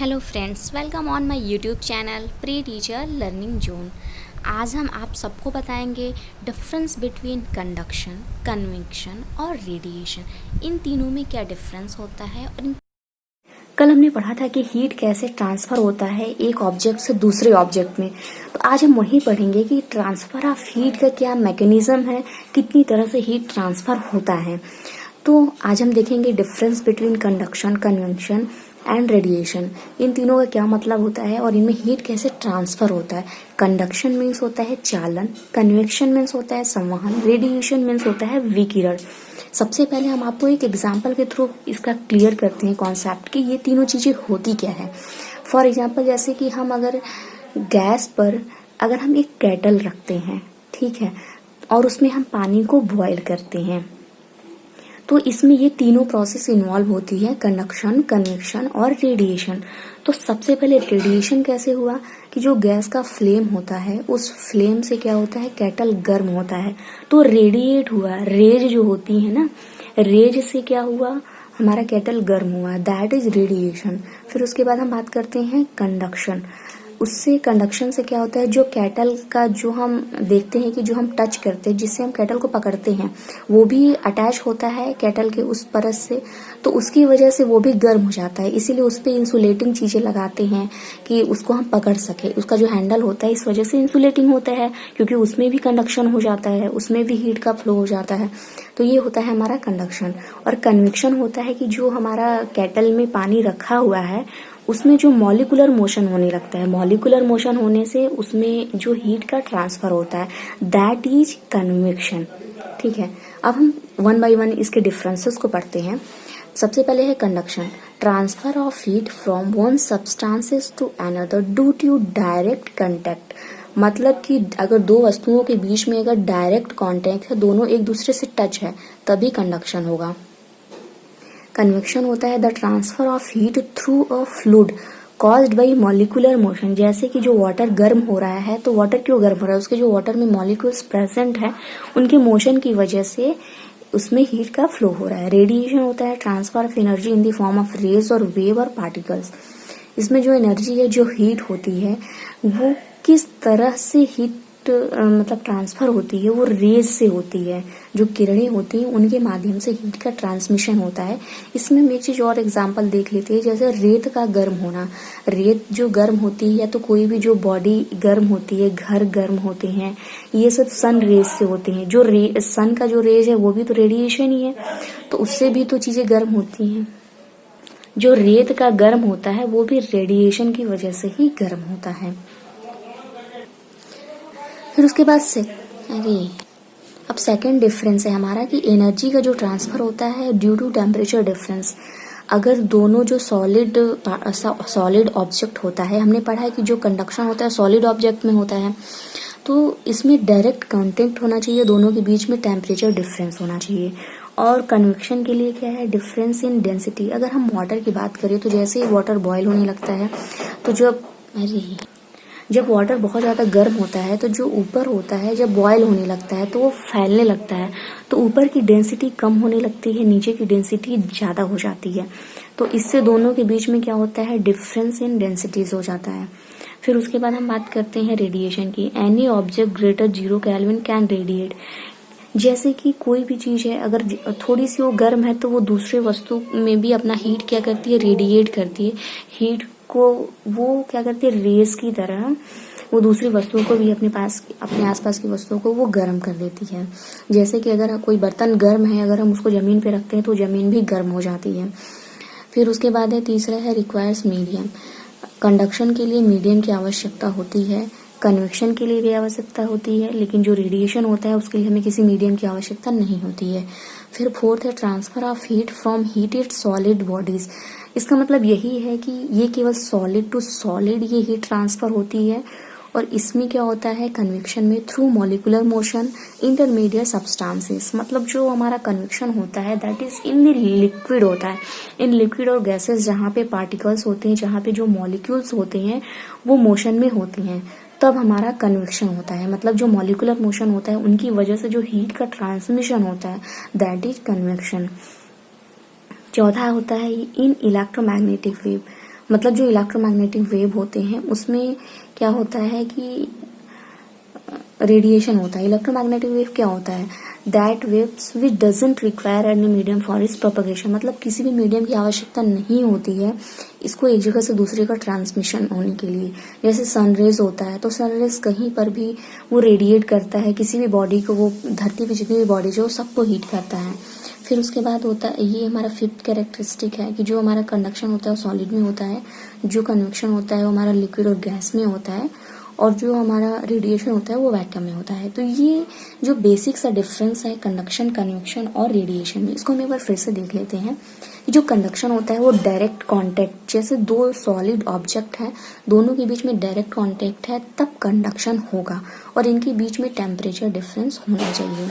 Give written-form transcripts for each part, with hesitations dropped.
Hello friends, welcome on my YouTube channel pre teacher learning zone. आज हम आप सबको बताएंगे डिफरेंस बिटवीन कंडक्शन, कन्वेक्शन और रेडिएशन। इन तीनों में क्या डिफरेंस होता है और कल हमने पढ़ा था कि हीट कैसे ट्रांसफर होता है एक ऑब्जेक्ट से दूसरे ऑब्जेक्ट में। तो आज हम वही पढ़ेंगे कि ट्रांसफर ऑफ हीट का क्या मैकेनिज्म है, कितनी तरह से हीट ट्रांसफर होता है। तो आज हम देखेंगे difference between conduction, convection and radiation. इन तीनों का क्या मतलब होता है और इनमें हीट कैसे ट्रांसफर होता है। कंडक्शन मीन्स होता है चालन, कन्वेक्शन मीन्स होता है संवहन, रेडिएशन मीन्स होता है विकिरण। सबसे पहले हम आपको एक एग्जाम्पल के थ्रू इसका क्लियर करते हैं कॉन्सेप्ट कि ये तीनों चीजें होती क्या है। फॉर एग्जाम्पल, जैसे कि हम अगर गैस पर अगर हम एक केटल रखते हैं, ठीक है, और उसमें हम पानी को बॉयल करते हैं, तो इसमें ये तीनों प्रोसेस इन्वॉल्व होती है, कंडक्शन, कन्वेक्शन और रेडिएशन। तो सबसे पहले रेडिएशन कैसे हुआ कि जो गैस का फ्लेम होता है उस फ्लेम से क्या होता है, केटल गर्म होता है तो रेडिएट हुआ, रेज जो होती है ना, रेज से क्या हुआ, हमारा केटल गर्म हुआ, दैट इज रेडिएशन। फिर उसके बाद हम बात करते हैं कंडक्शन। उससे कंडक्शन से क्या होता है, जो केटल का जो हम देखते हैं कि जो हम टच करते हैं, जिससे हम केटल को पकड़ते हैं, वो भी अटैच होता है केटल के उस परत से, तो उसकी वजह से वो भी गर्म हो जाता है। इसीलिए उस पर इंसुलेटिंग चीजें लगाते हैं कि उसको हम पकड़ सके। उसका जो हैंडल होता है इस वजह से इंसुलेटिंग होता है, क्योंकि उसमें भी कंडक्शन हो जाता है, उसमें भी हीट का फ्लो हो जाता है। तो ये होता है हमारा कंडक्शन। और कन्वेक्शन होता है कि जो हमारा केटल में पानी रखा हुआ है उसमें जो मॉलिकुलर मोशन होने लगता है, मॉलिकुलर मोशन होने से उसमें जो हीट का ट्रांसफर होता है, दैट इज कन्वेक्शन। ठीक है, अब हम वन बाय वन इसके डिफरेंसेस को पढ़ते हैं। सबसे पहले है conduction, transfer of heat from one substances to another due to direct contact. मतलब कि अगर दो वस्तुओं के बीच में अगर डायरेक्ट कांटेक्ट है, दोनों एक दूसरे से टच है, तभी कंडक्शन होगा। कन्वेक्शन होता है the transfer of heat through a fluid caused by molecular motion. जैसे कि जो वाटर गर्म हो रहा है, तो वाटर क्यों गर्म हो रहा है, उसके जो वाटर में मॉलिक्यूल्स प्रेजेंट है उनके मोशन की वजह से उसमें हीट का फ्लो हो रहा है। रेडिएशन होता है transfer of energy in the form of rays और वेव और पार्टिकल्स। इसमें जो एनर्जी है, जो हीट होती है, वो किस तरह से हीट मतलब ट्रांसफर होती है, वो रेज से होती है। जो किरणें होती हैं उनके माध्यम से हीट का ट्रांसमिशन होता है। इसमें हम एक चीज और एग्जांपल देख लेते हैं, जैसे रेत का गर्म होना। रेत जो गर्म होती है, या तो कोई भी जो बॉडी गर्म होती है, घर गर्म होते हैं, ये सब सन रेज से होते हैं। जो सन का जो रेज है वो भी तो रेडिएशन ही है, तो उससे भी तो चीजें गर्म होती हैं। जो रेत का गर्म होता है वो भी रेडिएशन की वजह से ही गर्म होता है। फिर उसके बाद से अब सेकंड डिफरेंस है हमारा कि एनर्जी का जो ट्रांसफर होता है ड्यू टू टेम्परेचर डिफरेंस। अगर दोनों जो सॉलिड ऑब्जेक्ट होता है, हमने पढ़ा है कि जो कंडक्शन होता है सॉलिड ऑब्जेक्ट में होता है, तो इसमें डायरेक्ट कांटेक्ट होना चाहिए, दोनों के बीच में टेम्परेचर डिफरेंस होना चाहिए। और कन्वेक्शन के लिए क्या है, डिफरेंस इन डेंसिटी। अगर हम वाटर की बात करें तो जैसे ही वाटर बॉयल होने लगता है, तो जब वाटर बहुत ज्यादा गर्म होता है, तो जो ऊपर होता है जब बॉयल होने लगता है तो वो फैलने लगता है, तो ऊपर की डेंसिटी कम होने लगती है, नीचे की डेंसिटी ज्यादा हो जाती है। तो इससे दोनों के बीच में क्या होता है, डिफरेंस इन डेंसिटीज हो जाता है। फिर उसके बाद हम बात करते हैं रेडिएशन की। Any object greater 0 kelvin can radiate. जैसे कि कोई भी चीज है, अगर थोड़ी सी वो गर्म है तो वो दूसरे वस्तु में भी अपना हीट क्या करती है, रेडिएट करती है। हीट को वो क्या करती है, रेस की तरह वो दूसरी वस्तुओं को भी अपने आसपास की वस्तुओं को वो गर्म कर देती है। जैसे कि अगर कोई बर्तन गर्म है, अगर हम उसको जमीन पे रखते हैं तो जमीन भी गर्म हो जाती है। फिर उसके बाद है तीसरा है रिक्वायर्स मीडियम। कंडक्शन के लिए मीडियम की आवश्यकता होती है, कन्वेक्शन के लिए भी आवश्यकता होती है, लेकिन जो रेडिएशन होता है उसके लिए हमें किसी मीडियम की आवश्यकता नहीं होती है। फिर फोर्थ है transfer of heat from heated solid bodies. इसका मतलब यही है कि ये केवल सॉलिड टू सॉलिड ये हीट ट्रांसफर होती है। और इसमें क्या होता है, कन्वेक्शन में through molecular motion intermediate substances. मतलब जो हमारा कन्वेक्शन होता है that is in the liquid होता है। इन लिक्विड और गैसेस जहाँ पे पार्टिकल्स होते हैं, जहाँ पे जो मॉलिक्यूल्स होते हैं वो मोशन में होती हैं, तब हमारा कन्वेक्शन होता है। मतलब जो मॉलिकुलर मोशन होता है उनकी वजह से जो हीट का ट्रांसमिशन होता है दैट इज कन्वेक्शन। चौथा होता है इन इलेक्ट्रोमैग्नेटिक वेव। मतलब जो इलेक्ट्रोमैग्नेटिक वेव होते हैं उसमें क्या होता है कि रेडिएशन होता है। इलेक्ट्रोमैग्नेटिक वेव क्या होता है? That waves which doesn't require any medium for its propagation, मतलब किसी भी मीडियम की आवश्यकता नहीं होती है इसको एक जगह से दूसरे का ट्रांसमिशन होने के लिए। जैसे सनरेज होता है तो सनरेज कहीं पर भी वो रेडिएट करता है किसी भी बॉडी को, वो धरती पे जितनी भी बॉडी जो सबको हीट करता है। फिर उसके बाद होता है, ये हमारा फिफ्थ कैरेक्टरिस्टिक है कि जो हमारा कंडक्शन होता है वो सॉलिड में होता है, जो कन्वेक्शन होता है वो हमारा लिक्विड और गैस में होता है, और जो हमारा रेडिएशन होता है वो वैक्यूम में होता है। तो ये जो बेसिक सा डिफरेंस है कंडक्शन, कन्वेक्शन और रेडिएशन में, इसको हम एक बार फिर से देख लेते हैं। जो कंडक्शन होता है वो डायरेक्ट कांटेक्ट, जैसे दो सॉलिड ऑब्जेक्ट है दोनों के बीच में डायरेक्ट कांटेक्ट है तब कंडक्शन होगा, और इनके बीच में टेम्परेचर डिफरेंस होना चाहिए।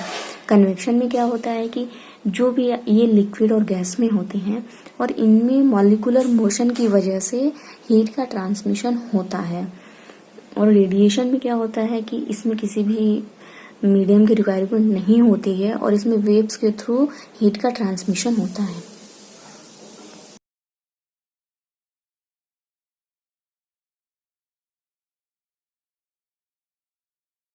कन्वेक्शन में क्या होता है कि जो भी ये लिक्विड और गैस में होते हैं और इनमें मॉलिक्यूलर मोशन की वजह से हीट का ट्रांसमिशन होता है। और रेडिएशन में क्या होता है कि इसमें किसी भी मीडियम की रिक्वायरमेंट नहीं होती है और इसमें वेव्स के थ्रू हीट का ट्रांसमिशन होता है।